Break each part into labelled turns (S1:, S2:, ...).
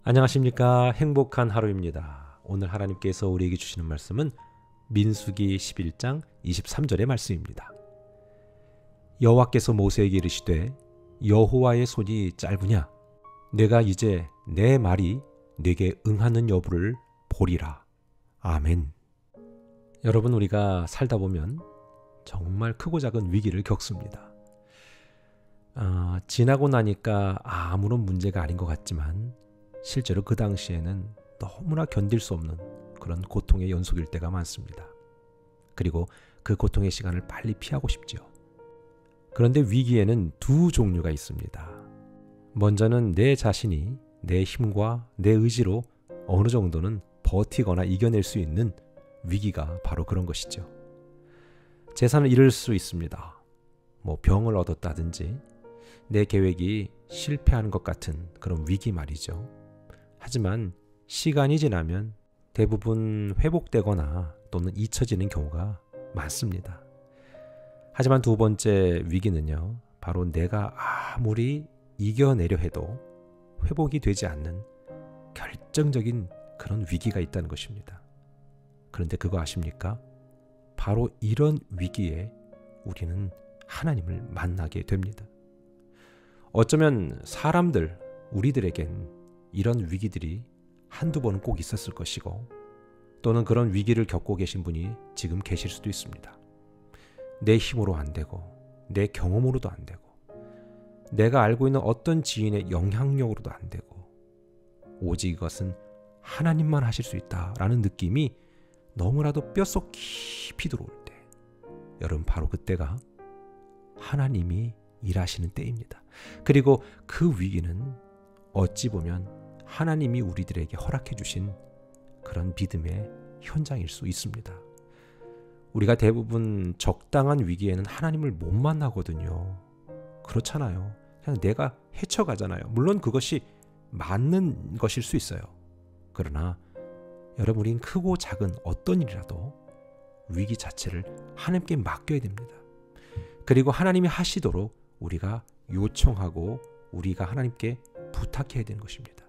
S1: 안녕하십니까. 행복한 하루입니다. 오늘 하나님께서 우리에게 주시는 말씀은 민수기 11장 23절의 말씀입니다. 여호와께서 모세에게 이르시되 여호와의 손이 짧으냐? 내가 이제 내 말이 네게 응하는 여부를 보리라. 아멘. 여러분, 우리가 살다 보면 정말 크고 작은 위기를 겪습니다. 지나고 나니까 아무런 문제가 아닌 것 같지만 실제로 그 당시에는 너무나 견딜 수 없는 그런 고통의 연속일 때가 많습니다. 그리고 그 고통의 시간을 빨리 피하고 싶지요. 그런데 위기에는 두 종류가 있습니다. 먼저는 내 자신이 내 힘과 내 의지로 어느 정도는 버티거나 이겨낼 수 있는 위기가 바로 그런 것이죠. 재산을 잃을 수 있습니다. 병을 얻었다든지 내 계획이 실패하는 것 같은 그런 위기 말이죠. 하지만 시간이 지나면 대부분 회복되거나 또는 잊혀지는 경우가 많습니다. 하지만 두 번째 위기는요, 바로 내가 아무리 이겨내려 해도 회복이 되지 않는 결정적인 그런 위기가 있다는 것입니다. 그런데 그거 아십니까? 바로 이런 위기에 우리는 하나님을 만나게 됩니다. 어쩌면 사람들, 우리들에겐 이런 위기들이 한두 번은 꼭 있었을 것이고, 또는 그런 위기를 겪고 계신 분이 지금 계실 수도 있습니다. 내 힘으로 안 되고, 내 경험으로도 안 되고, 내가 알고 있는 어떤 지인의 영향력으로도 안 되고, 오직 이것은 하나님만 하실 수 있다라는 느낌이 너무나도 뼛속 깊이 들어올 때, 여러분, 바로 그때가 하나님이 일하시는 때입니다. 그리고 그 위기는 어찌 보면 하나님이 우리들에게 허락해 주신 그런 믿음의 현장일 수 있습니다. 우리가 대부분 적당한 위기에는 하나님을 못 만나거든요. 그렇잖아요. 그냥 내가 헤쳐가잖아요. 물론 그것이 맞는 것일 수 있어요. 그러나 여러분, 우린 크고 작은 어떤 일이라도 위기 자체를 하나님께 맡겨야 됩니다. 그리고 하나님이 하시도록 우리가 요청하고 우리가 하나님께 부탁해야 되는 것입니다.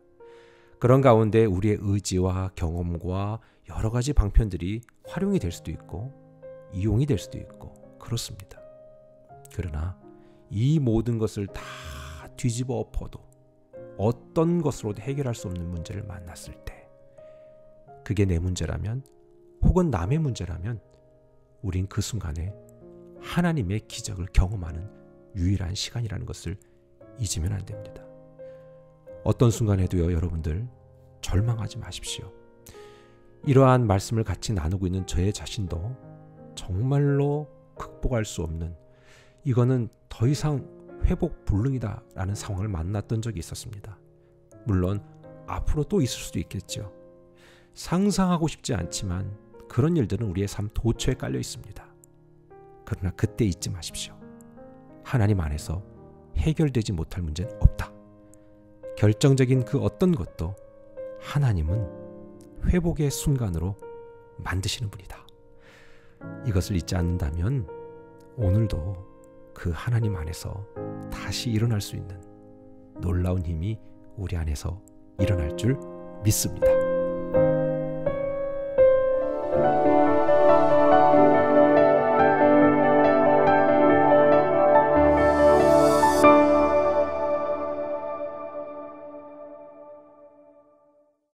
S1: 그런 가운데 우리의 의지와 경험과 여러 가지 방편들이 활용이 될 수도 있고 이용이 될 수도 있고 그렇습니다. 그러나 이 모든 것을 다 뒤집어 엎어도 어떤 것으로도 해결할 수 없는 문제를 만났을 때, 그게 내 문제라면 혹은 남의 문제라면 우린 그 순간에 하나님의 기적을 경험하는 유일한 시간이라는 것을 잊으면 안 됩니다. 어떤 순간에도요, 여러분들 절망하지 마십시오. 이러한 말씀을 같이 나누고 있는 저의 자신도 정말로 극복할 수 없는, 이거는 더 이상 회복 불능이다라는 상황을 만났던 적이 있었습니다. 물론 앞으로 또 있을 수도 있겠죠. 상상하고 싶지 않지만 그런 일들은 우리의 삶 도처에 깔려 있습니다. 그러나 그때 잊지 마십시오. 하나님 안에서 해결되지 못할 문제는 없다. 결정적인 그 어떤 것도 하나님은 회복의 순간으로 만드시는 분이다. 이것을 잊지 않는다면 오늘도 그 하나님 안에서 다시 일어날 수 있는 놀라운 힘이 우리 안에서 일어날 줄 믿습니다.